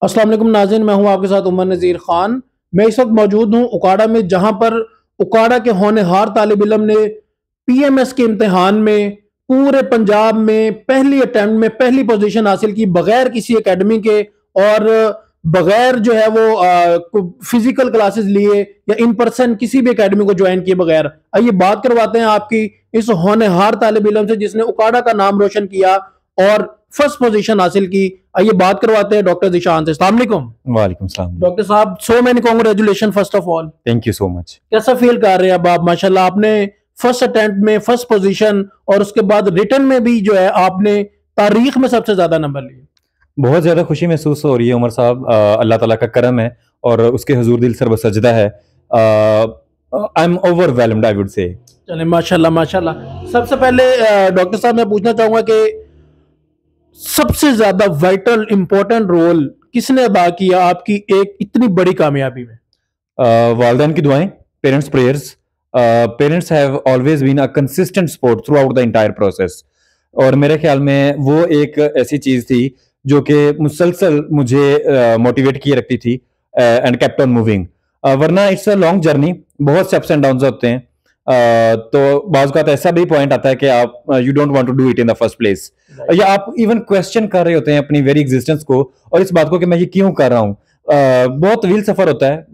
अस्सलाम वालेकुम नाज़रीन, मैं हूं आपके साथ उमर नज़ीर खान। मैं इस वक्त मौजूद हूं उकाड़ा में, जहां पर उकाड़ा के होनहार तालिब इल्म ने पीएमएस के इम्तिहान में पूरे पंजाब में पहली अटेम्प्ट में पहली पोजीशन हासिल की, बगैर किसी एकेडमी के और बगैर जो है वो फिजिकल क्लासेस लिए या इन पर्सन किसी भी एकेडमी को ज्वाइन किए बगैर। आइए बात करवाते हैं आपकी इस होनहार तालिब इल्म से जिसने उकाड़ा का नाम रोशन किया और फर्स्ट पोजीशन हासिल की। आइए बात करवाते हैं डॉक्टर ज़ीशान से। अस्सलाम वालेकुम। वालेकुम सलाम। डॉक्टर साहब, so many congratulation first of all. Thank you so much. कैसा फील कर रहे हैं अब आप? माशाल्लाह, आपने फर्स्ट अटेम्प्ट में फर्स्ट पोजीशन और उसके बाद रिटर्न में भी जो है आपने तारीख में सबसे ज्यादा नंबर लिए। बहुत ज़्यादा खुशी महसूस हो रही है उमर साहब। अल्लाह ताला का करम है और उसके हुजूर दिल सर बसजदा है। I am overwhelmed, I would say. चले माशाल्लाह माशाल्लाह। सबसे पहले डॉक्टर साहब मैं पूछना चाहूंगा कि सबसे ज्यादा वाइटल इंपॉर्टेंट रोल किसने अदा किया आपकी एक इतनी बड़ी कामयाबी में? वालिदैन की दुआएं, parents prayers. Parents have always been a consistent support throughout the entire process. और मेरे ख्याल में वो एक ऐसी चीज थी जो कि मुसलसल मुझे मोटिवेट किए रखती थी एंड केप्ट ऑन मूविंग। वरना इट्स अ लॉन्ग जर्नी, बहुत से अप्स एंड डाउन्स होते हैं। तो बाज़ का ऐसा भी पॉइंट आता है कि आप you don't want to do it in the first place, या आप इवन क्वेश्चन कर रहे होते हैं अपनी वेरी एग्जिस्टेंस को और इस बात को कि मैं ये क्यों कर रहा हूँ। बहुत तवील सफर होता है।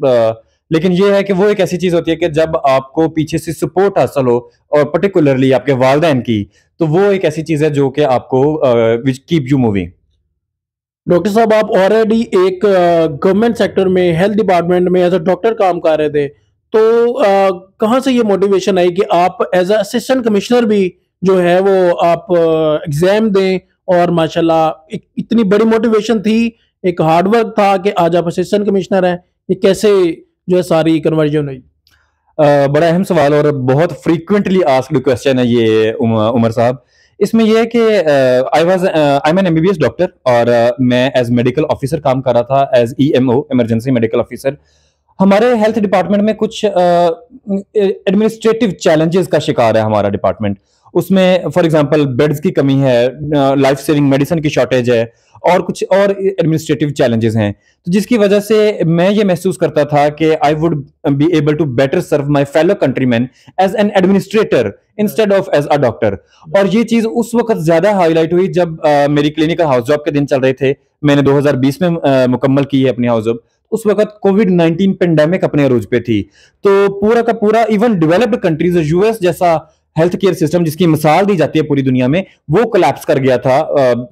लेकिन ये है कि वो एक ऐसी चीज होती है कि जब आपको पीछे से सपोर्ट हासिल हो और पर्टिकुलरली आपके वालिदैन की, तो वो एक ऐसी चीज है जो कि आपको which keep you moving. Doctor साहब, आप ऑलरेडी एक गवर्नमेंट सेक्टर में हेल्थ डिपार्टमेंट में एज अ डॉक्टर काम कर रहे थे, तो कहाँ से ये मोटिवेशन आई कि आप एज अ असिस्टेंट कमिश्नर भी जो है वो आप एग्जाम दें? और माशाल्लाह इतनी बड़ी मोटिवेशन थी, एक हार्डवर्क था कि आज आप असिस्टेंट कमिश्नर हैं। ये कैसे जो है सारी कन्वर्जन हुई? बड़ा अहम सवाल और बहुत फ्रीक्वेंटली आस्क्ड क्वेश्चन है ये उमर साहब। इसमें यह है कि I am an MBBS doctor और मैं एज मेडिकल ऑफिसर काम कर रहा था, as EMO, emergency medical officer. हमारे हेल्थ डिपार्टमेंट में कुछ एडमिनिस्ट्रेटिव चैलेंजेस का शिकार है हमारा डिपार्टमेंट। उसमें फॉर एग्जांपल बेड्स की कमी है, लाइफ सेविंग मेडिसिन की शॉर्टेज है और कुछ और एडमिनिस्ट्रेटिव चैलेंजेस हैं। तो जिसकी वजह से मैं ये महसूस करता था कि I would be able to better serve my fellow countryman as an administrator instead of as a doctor. और ये चीज उस वक्त ज्यादा हाईलाइट हुई जब मेरी क्लिनिकल हाउस जॉब के दिन चल रहे थे। मैंने 2020 में मुकम्मल की है अपनी हाउस जॉब। उस वक्त कोविड-19 पेंडेमिक अपने अरूज पे थी, तो पूरा का पूरा इवन डेवलप्ड कंट्रीज, यूएस जैसा हेल्थ केयर सिस्टम जिसकी मिसाल दी जाती है पूरी दुनिया में, वो कोलैप्स कर गया था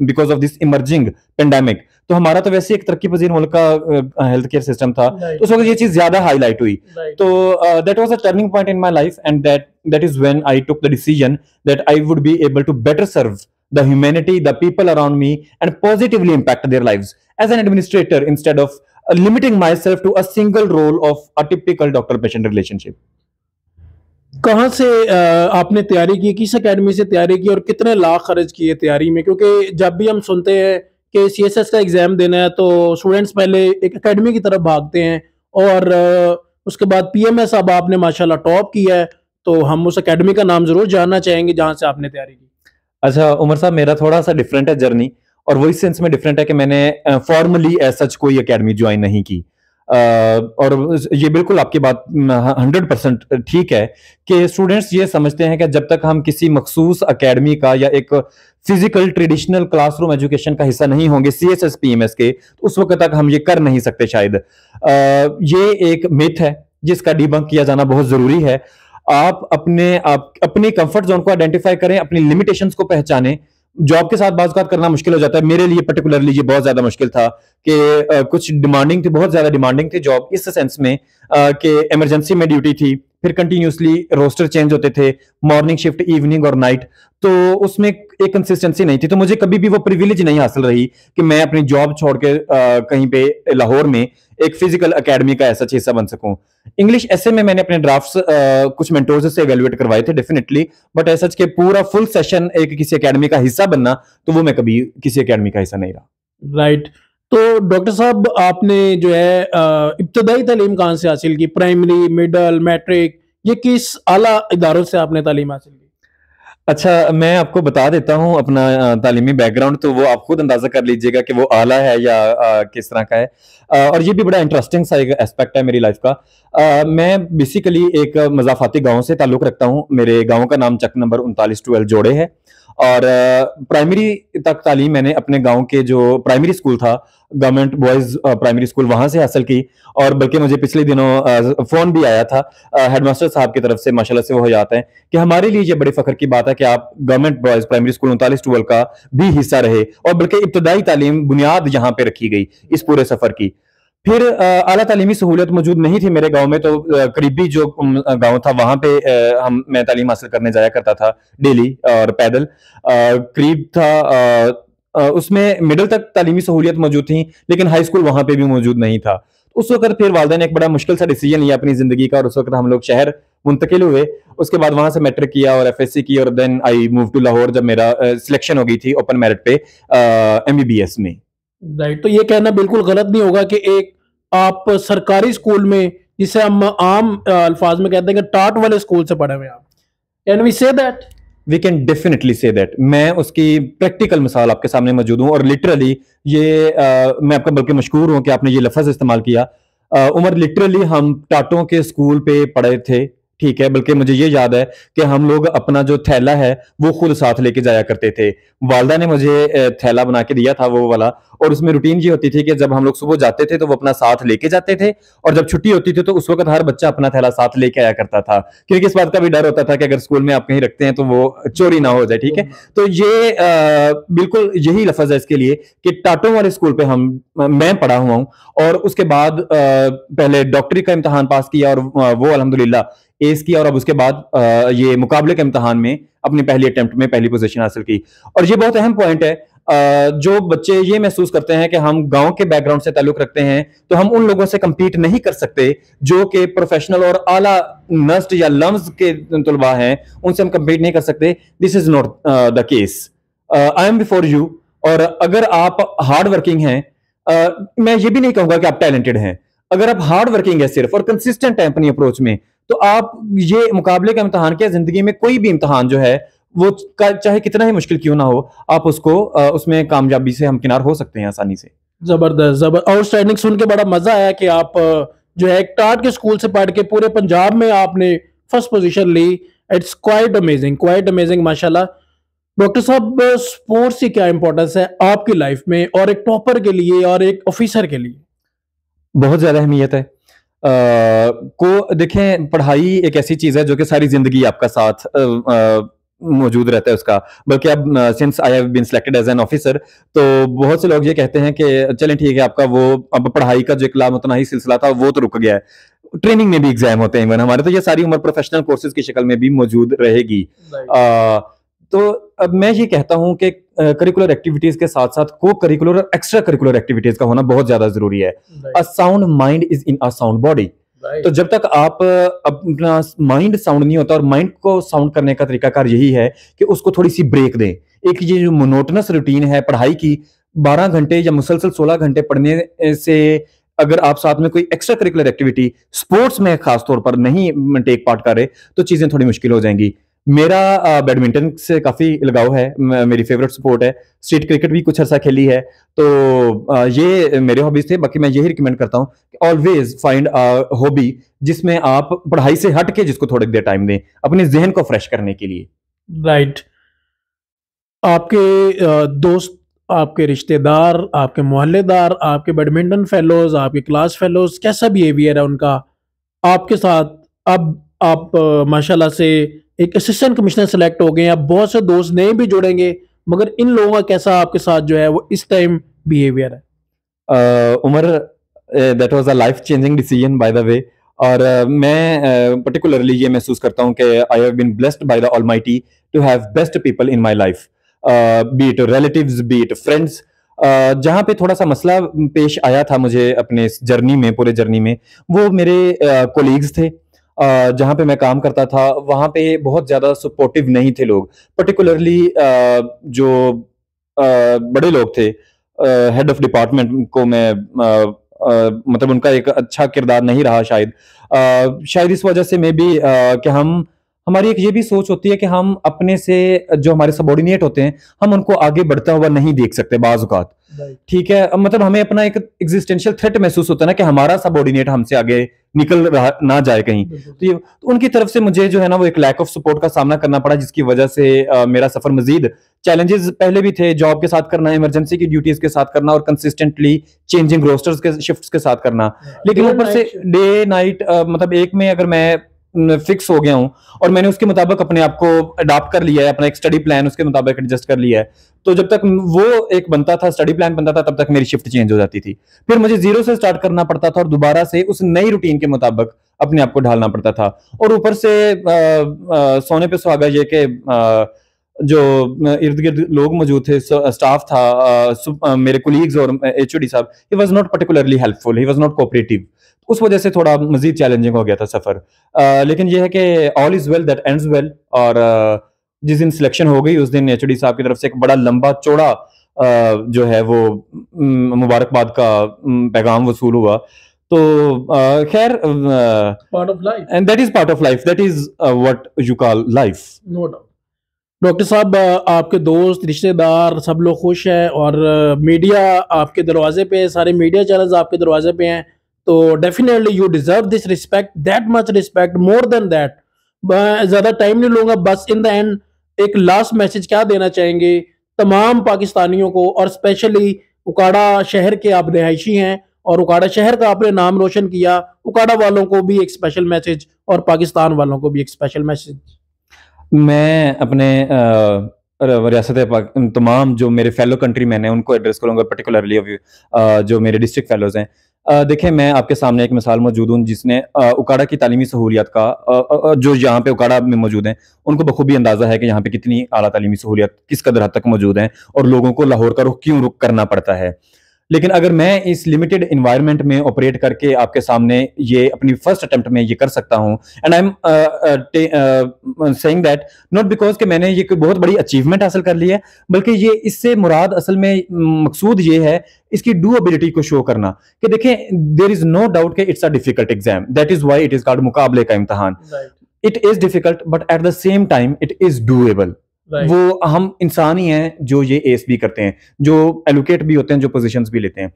because of this emerging pandemic. तो हमारा तो वैसे एक तरक्की पजीर मुल्क का हेल्थ केयर सिस्टम था, तो उस वक्त ये चीज ज्यादा हाईलाइट हुई। तो that was a turning point in my life and that is when I took the decision that I would be able to better serve the humanity, the people around me, and positively impact their lives as an administrator instead of limiting myself to a single role of a typical doctor-patient relationship. कहाँ से आपने तैयारी की, किस academy से तैयारी की और कितने लाख खर्च किए तैयारी में? क्योंकि जब भी हम सुनते हैं कि सीएसएस का एग्जाम देना है तो स्टूडेंट्स पहले एक एकेडमी की तरफ भागते हैं और उसके बाद पीएमएस अब आपने माशाल्लाह टॉप किया है, तो हम उस एकेडमी का नाम जरूर जानना चाहेंगे जहाँ से आपने तैयारी की। अच्छा उमर साहब, मेरा थोड़ा सा डिफरेंट है जर्नी, और वो इस सेंस में डिफरेंट है कि मैंने फॉर्मली एज सच कोई एकेडमी ज्वाइन नहीं की। और ये बिल्कुल आपकी बात 100% ठीक है कि स्टूडेंट्स ये समझते हैं कि जब तक हम किसी मखसूस एकेडमी का या एक फिजिकल ट्रेडिशनल क्लासरूम एजुकेशन का हिस्सा नहीं होंगे सीएसएस पीएमएस के, तो उस वक्त तक हम ये कर नहीं सकते शायद। ये एक मिथ है जिसका डिबंक किया जाना बहुत जरूरी है। आप अपनी कंफर्ट जोन को आइडेंटिफाई करें, अपनी लिमिटेशंस को पहचानें। जॉब के साथ बात करना मुश्किल हो जाता है। मेरे लिए पर्टिकुलरली ये बहुत ज्यादा मुश्किल था कि कुछ डिमांडिंग थी, बहुत ज्यादा डिमांडिंग थी जॉब, इस सेंस में कि इमरजेंसी में ड्यूटी थी, फिर कंटिन्यूसली रोस्टर चेंज होते थे, मॉर्निंग शिफ्ट, इवनिंग और नाइट, तो उसमें एक कंसिस्टेंसी नहीं थी। तो मुझे कभी भी वो प्रिविलेज नहीं हासिल रही कि मैं अपनी जॉब छोड़ के कहीं पे लाहौर में एक फिजिकल एकेडमी का ऐसा हिस्सा बन सकूं। इंग्लिश ऐसे में मैंने अपने ड्राफ्ट्स कुछ मेंटोर्स से एवेलुएट करवाए थे डेफिनेटली, बट ऐसा के पूरा फुल सेशन एक किसी एकेडमी का हिस्सा बनना, तो वो मैं कभी किसी एकेडमी का हिस्सा नहीं रहा। राइट। तो डॉक्टर साहब, आपने जो है इब्तदाई तालीम कहाँ से हासिल की? प्राइमरी, मिडल, मैट्रिक, ये किस आला इदारों से आपने तालीम हासिल की? अच्छा, मैं आपको बता देता हूँ अपना तालीमी बैकग्राउंड, तो वो आप खुद अंदाज़ा कर लीजिएगा कि वो आला है या किस तरह का है। और ये भी बड़ा इंटरेस्टिंग सा एक एस्पेक्ट है मेरी लाइफ़ का। मैं बेसिकली एक मज़ाफ़ाती गाँव से ताल्लुक़ रखता हूँ। मेरे गाँव का नाम चक नंबर 39-12 जोड़े है, और प्राइमरी तक तालीम मैंने अपने गाँव के जो प्राइमरी स्कूल था, गवर्नमेंट बॉयज़ प्राइमरी स्कूल, वहाँ से हासिल की। और बल्कि मुझे पिछले दिनों फ़ोन भी आया था हेडमास्टर साहब की तरफ से, माशाल्लाह से वो हयात हैं, कि हमारे लिए ये बड़े फ़ख्र की बात है कि आप गवर्नमेंट बॉयज़ प्राइमरी स्कूल 39-12 का भी हिस्सा रहे, और बल्कि इब्तदाई तालीम बुनियाद यहाँ पे रखी गई इस पूरे सफ़र की। फिर आला तालीमी सहूलियत मौजूद नहीं थी मेरे गाँव में, तो करीबी जो गाँव था वहाँ पे मैं तालीम हासिल करने जाया करता था डेली और पैदल। करीब था उसमें मिडल तक तालीमी सहूलियत मौजूद थी, लेकिन हाई स्कूल वहाँ पे भी मौजूद नहीं था। उस वक़्त फिर वालिदैन ने एक बड़ा मुश्किल सा डिसीजन लिया अपनी ज़िंदगी का, और उस वक़्त हम लोग शहर मुंतकिल हुए। उसके बाद वहाँ से मैट्रिक किया और एफएससी की, और then I move to Lahore, जब मेरा सिलेक्शन हो गई थी ओपन मेरिट पे एमबीबीएस में। राइट, तो ये कहना बिल्कुल गलत नहीं होगा कि एक आप सरकारी स्कूल में, जिसे हम आम अल्फाज में कहते हैं कि टाट वाले स्कूल से पढ़े हुए हैं आप। Can we say that? We can definitely say that. मैं उसकी प्रैक्टिकल मिसाल आपके सामने मौजूद हूँ, और लिटरली ये मैं आपका बल्कि मशकूर हूँ कि आपने ये लफ्ज़ इस्तेमाल किया। उमर, लिटरली हम टाटों के स्कूल पे पढ़े थे, ठीक है? बल्कि मुझे ये याद है कि हम लोग अपना जो थैला है वो खुद साथ लेके जाया करते थे। वालदा ने मुझे थैला बना के दिया था वो वाला, और उसमें रूटीन ये होती थी कि जब हम लोग सुबह जाते थे तो वो अपना साथ लेके जाते थे, और जब छुट्टी होती थी तो उस वक़्त हर बच्चा अपना थैला साथ लेके आया करता था, क्योंकि इस बात का भी डर होता था कि अगर स्कूल में आप कहीं रखते हैं तो वो चोरी ना हो जाए, ठीक है? तो ये बिल्कुल यही लफ़्ज़ है इसके लिए कि टाटों वाले स्कूल पे मैं पढ़ा हुआ हूँ, और उसके बाद पहले डॉक्टरी का इम्तिहान पास किया, और वो अल्हम्दुलिल्लाह एस किया, और अब उसके बाद ये मुकाबले के इम्तिहान में अपनी पहली अटेम्प्ट में पहली पोजीशन हासिल की। और ये बहुत अहम पॉइंट है, जो बच्चे ये महसूस करते हैं कि हम गांव के बैकग्राउंड से ताल्लुक रखते हैं, तो हम उन लोगों से compete नहीं कर सकते जो कि प्रोफेशनल और आला नस्ट या लम्स के तलबा हैं, उनसे हम compete नहीं कर सकते। This is not the case. I am before you, और अगर आप हार्ड वर्किंग हैं, मैं ये भी नहीं कहूंगा कि आप टैलेंटेड हैं, अगर आप हार्ड वर्किंग है सिर्फ और कंसिस्टेंट है अपनी अप्रोच में, तो आप ये मुकाबले का इम्तिहान क्या, जिंदगी में कोई भी इम्तिहान जो है वो चाहे कितना ही मुश्किल क्यों ना हो, आप उसको उसमें कामयाबी से हमकिनार हो सकते हैं आसानी से। जबरदस्त, जबर आउटस्टैंडिंग। सुन के बड़ा मजा आया कि आप जो है एक टाट के स्कूल से पढ़ के पूरे पंजाब में आपने फर्स्ट पोजीशन ली। इट्स क्वाइट अमेजिंग माशाल्लाह। डॉक्टर साहब, स्पोर्ट्स की क्या इंपॉर्टेंस है आपकी लाइफ में, और एक टॉपर के लिए और एक ऑफिसर के लिए? बहुत ज्यादा अहमियत है। को देखें, पढ़ाई एक ऐसी चीज है जो कि सारी जिंदगी आपका साथ मौजूद रहता है उसका। बल्कि अब since I have been selected as an officer, तो बहुत से लोग ये कहते हैं कि चलें ठीक है, आपका वो अब पढ़ाई का जो एक लामतनाही सिलसिला था वो तो रुक गया है, ट्रेनिंग में भी एग्जाम होते हैं इवन हमारे, तो ये सारी उम्र प्रोफेशनल कोर्सेज की शक्ल में भी मौजूद रहेगी। तो अब मैं ये कहता हूं कि करिकुलर एक्टिविटीज के साथ साथ को करिकुलर और एक्स्ट्रा करिकुलर एक्टिविटीज का होना बहुत ज्यादा जरूरी है। A sound mind is in a sound body. तो जब तक आप अपना माइंड साउंड नहीं होता, और माइंड को साउंड करने का तरीकाकार यही है कि उसको थोड़ी सी ब्रेक दें। एक ये जो मोनोटोनस रूटीन है पढ़ाई की, 12 घंटे या मुसलसल 16 घंटे पढ़ने से अगर आप साथ में कोई एक्स्ट्रा करिकुलर एक्टिविटी स्पोर्ट्स में खासतौर पर नहीं टेक पार्ट कर रहे, तो चीजें थोड़ी मुश्किल हो जाएंगी। मेरा बैडमिंटन से काफी लगाव है, मेरी फेवरेट स्पोर्ट है। स्ट्रीट क्रिकेट भी कुछ अर्सा खेली है, तो ये मेरे हॉबीज थे। बाकी मैं यही रिकमेंड करता हूँ कि ऑलवेज फाइंड अ हॉबी जिसमें आप पढ़ाई से हट के जिसको थोड़ी देर टाइम दें अपने जहन को फ्रेश करने के लिए। राइट। आपके दोस्त, आपके रिश्तेदार, आपके मोहल्लेदार, आपके बैडमिंटन फेलोज, आपके क्लास फेलोज, कैसा बिहेवियर है उनका आपके साथ? अब आप माशाल्लाह से एक असिस्टेंट कमिश्नर सेलेक्ट हो गए हैं, अब बहुत से दोस्त नए भी जुड़ेंगे, मगर इन लोगों का कैसा आपके साथ जो है वो इस टाइम बिहेवियर है? Umar, that was a life changing decision by the way. और मैं पर्टिकुलरली ये महसूस करता हूँ कि I have been blessed by the almighty to have best people in my life, be it relatives, be it friends. जहाँ पे थोड़ा सा मसला पेश आया था मुझे अपने इस जर्नी में, पूरे जर्नी में, वो मेरे कोलीग्स थे। जहाँ पे मैं काम करता था वहाँ पे बहुत ज़्यादा सपोर्टिव नहीं थे लोग, पर्टिकुलरली जो बड़े लोग थे, हेड ऑफ डिपार्टमेंट को मैं मतलब उनका एक अच्छा किरदार नहीं रहा शायद। शायद इस वजह से मे बी कि हमारी एक ये भी सोच होती है कि हम अपने से जो हमारे सबॉर्डिनेट होते हैं, हम उनको आगे बढ़ता हुआ नहीं देख सकते बाज़ औक़ात। ठीक है? मतलब हमें अपना एक एग्जिस्टेंशियल थ्रेट महसूस होता है ना कि हमारा सबॉर्डिनेट हमसे आगे निकल रहा ना जाए कहीं। तो उनकी तरफ से मुझे जो है ना वो एक लैक ऑफ सपोर्ट का सामना करना पड़ा, जिसकी वजह से मेरा सफ़र मज़ीद चैलेंजेस पहले भी थे, जॉब के साथ करना, इमरजेंसी की ड्यूटीज़ के साथ करना और कंसिस्टेंटली चेंजिंग रोस्टर्स के शिफ्ट्स के साथ करना। लेकिन ऊपर से डे नाइट मतलब एक में अगर मैं फिक्स हो गया हूँ और मैंने उसके मुताबिक अपने आप को अडॉप्ट कर लिया है, अपना एक स्टडी प्लान उसके मुताबिक एडजस्ट कर लिया है, तो जब तक वो एक बनता था, स्टडी प्लान बनता था, तब तक मेरी शिफ्ट चेंज हो जाती थी। फिर मुझे जीरो से स्टार्ट करना पड़ता था और दोबारा से उस नई रूटीन के मुताबिक अपने आप को ढालना पड़ता था। और ऊपर से सोने पे सुहागा ये कि जो इर्द गिर्द लोग मौजूद थे, स्टाफ था, मेरे कोलीग्स और एचओडी साहब, he was not particularly helpful, he was not cooperative. उस वजह से थोड़ा मजीद चैलेंजिंग हो गया था सफर। लेकिन यह है कि all is well that ends well. और जिस दिन सिलेक्शन हो गई उस दिन एचओडी साहब की तरफ से एक बड़ा लंबा चौड़ा जो है वो मुबारकबाद का पैगाम वसूल हुआ। तो खैर, part of life, and that is part of life, that is what you call life. No doubt. Doctor साहब, आपके दोस्त रिश्तेदार सब लोग खुश हैं और मीडिया आपके दरवाजे पे, सारे मीडिया चैनल्स आपके दरवाजे पे हैं, तो definitely you deserve this respect, that much respect, more than that. ज़्यादा टाइम नहीं लूँगा, बस इन द एंड एक लास्ट मैसेज क्या देना चाहेंगे तमाम पाकिस्तानियों को, और स्पेशली उकाड़ा शहर के आप रिहायशी हैं और उकाड़ा शहर का आपने नाम रोशन किया, उकाड़ा वालों को भी एक स्पेशल मैसेज और पाकिस्तान वालों को भी एक स्पेशल मैसेज। मैं अपने रियासत तमाम जो मेरे फेलो कंट्री मैन हैं उनको एड्रेस करूंगा, पर्टिकुलरली जो मेरे डिस्ट्रिक्ट फेलोज हैं। देखें, मैं आपके सामने एक मिसाल मौजूद हूँ जिसने उकाड़ा की तालीमी सहूलियत का, जो यहाँ पे उकाड़ा में मौजूद हैं उनको बखूबी अंदाजा है कि यहाँ पे कितनी आला तालीमी सहूलियत किस कदर हद तक मौजूद हैं और लोगों को लाहौर का रुख क्यों रुख करना पड़ता है। लेकिन अगर मैं इस लिमिटेड इन्वायरमेंट में ऑपरेट करके आपके सामने ये अपनी फर्स्ट अटेम्प्ट में ये कर सकता हूं, and I am saying that not because कि मैंने ये कोई बहुत बड़ी अचीवमेंट हासिल कर ली है, बल्कि ये इससे मुराद असल में मकसूद ये है इसकी डूएबिलिटी को शो करना कि देखें, देयर इज नो डाउट कि it's a difficult exam, that is why it is called मुकाबले का इम्तिहान। It is difficult but at the same time it is doable. वो हम इंसान ही हैं जो ये एस भी करते हैं, जो एलोकेट भी होते हैं, जो पोजीशंस भी लेते हैं।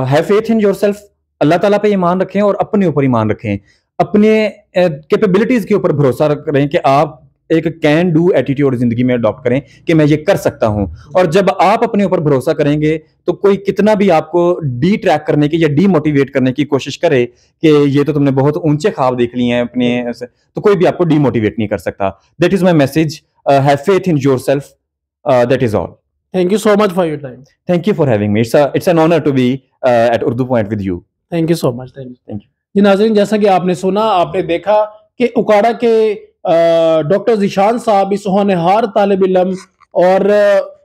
हैव फेथ इन योरसेल्फ, अल्लाह ताला पे ईमान रखें और अपने ऊपर ईमान रखें, अपने कैपेबिलिटीज के ऊपर भरोसा करें कि आप एक कैन डू एटीट्यूड जिंदगी में अडॉप्ट करें कि मैं ये कर सकता हूं। और जब आप अपने ऊपर भरोसा करेंगे तो कोई कितना भी आपको डी ट्रैक करने की या डीमोटिवेट करने की कोशिश करे कि ये तो तुमने बहुत ऊंचे ख्वाब देख लिए हैं अपने, तो कोई भी आपको डीमोटिवेट नहीं कर सकता। That is my message. Have faith in yourself. That is all. Thank you so much for your time. Thank you for having me. It's an honor to be at Urdu Point with you. Thank you so much. Thank you. Thank you. जी नाज़रीन, जैसा कि आपने सुना, आपने देखा कि उकाड़ा के doctor Zeeshan साहब इस होनहार तालिब इल्म और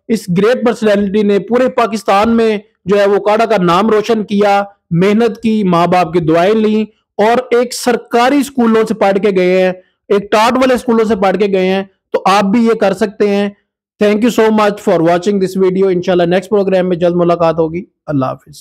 इस ग्रेट पर्सनैलिटी ने पूरे पाकिस्तान में जो है वो उकाड़ा का नाम रोशन किया, मेहनत की, माँ बाप की दुआएं ली और एक सरकारी स्कूलों से पढ़ के गए हैं, एक टाट वाले स्कूलों से पढ़ के गए हैं, तो आप भी ये कर सकते हैं। Thank you so much for watching this video. इंशाल्लाह नेक्स्ट प्रोग्राम में जल्द मुलाकात होगी। अल्लाह हाफिज।